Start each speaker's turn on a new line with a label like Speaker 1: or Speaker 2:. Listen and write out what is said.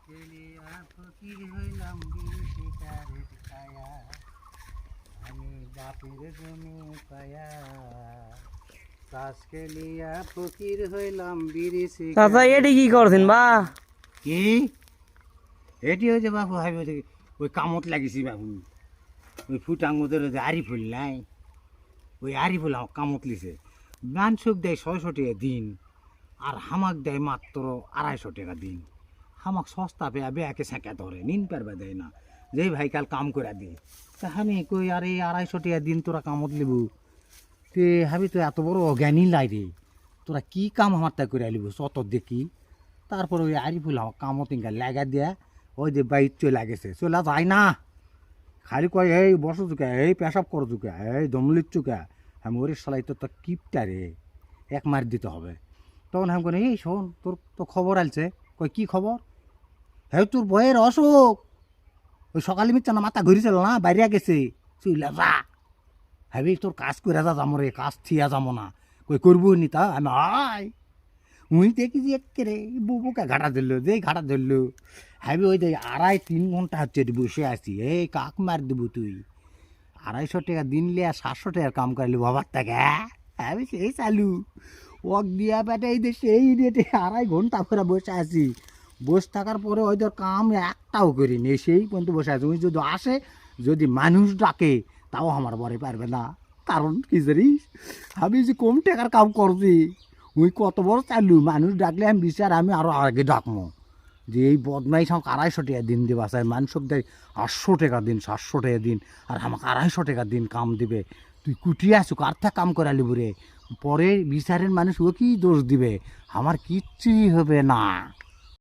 Speaker 1: কেলিয়া ফকির হইলাম বিশিকারের ছায়া, আমি বাপের জমি পায়া। চাষ কেলিয়া ফকির হইলাম বিরিশি।
Speaker 2: চাচা এটি কি করছেন বা?
Speaker 1: কি এটি হয়েছে বাবু? হাই ওই কামত লাগিছি বাবু, ওই ফুটাঙ্গুদের যে আরি ফুল নাই, ওই আরি ফুল আমার কামত লিছে। মানসুক দেয় 600 টাকা দিন, আর হামাক দেয় মাত্র 250 টাকা দিন। হামাক সস্তা পেয়া বেয়াকে সেঁকা ধরে, নিন পারবে দেয় না। যেই ভাই কাল কাম করে দে, তা আমি কই আরে 250 টাকা দিন তোরা কামত লিবু, তে হাবি তো এত বড় অজ্ঞানী লাই রে, তোরা কি কাম আমার তাই করে লিবু চত দেখি। তারপর ওই আরি ফুল আমার কামত ইঙ্গা লাগা দিয়া ওই যে বাইর চলে গেছে, চলে যায় না। খালি কয় এই বসো চুকা, এই পেশাব করো চুকা, এই দমলির চুকা। আমি ওরে সালাই তো কিপটা রে, এক মার দিতে হবে। তখন আমি কই এই শোন, তোর তো খবর আলছে। কই কি খবর? হ্যাঁ তোর বয়ের অসুখ, ওই সকালে মিথ্যা না মাথা ঘুরিছিল না, বাইরে গেছে, চুইলা যা। হ্যাঁ তোর কাজ করে যা, যাবো রে, কাজ থিয়া যাবো না। কই করবো নি তা? আমি আয় উই দেখি যে একেরে বুবুকে ঘাটা ধরলো, যেই ঘাটা ধরলো হাবি ওই দেখ 2.5-3 ঘন্টা হচ্ছে বসে আছি। এই কাক মার দেবো তুই? 250 টাকা দিন লিয়া 700 টাকার কাম করলি বাবার টাকা। আমি সেই চালু ওক দিয়া পেটে এই যে সেই রেটে 2.5 ঘন্টা করে বসে আছি। বসে থাকার পরে ওই তোর কাম একটাও করিনি, সেই পর্যন্ত বসে আছি। ওই যদি আসে, যদি মানুষ ডাকে, তাও আমার বরে পারবে না। কারণ কি জানিস, আমি যে কম টাকার কাম করছি, ওই কত বড় চালু, মানুষ ডাকলে আমি বিচার আমি আরও আগে ডাকবো যে এই বদমাই সঙ্গে 250 টাকা দিন দেবা চাই। মানুষক দেয় 800 টাকা দিন, 700 টাকা দিন, আর আমাকে 250 টাকা দিন কাম দিবে। তুই কুটিয়ে আসু, কার থেকে কাম করালি বুড়ে? পরে বিচারের মানুষ ও কি দোষ দিবে? আমার কিচ্ছুই হবে না।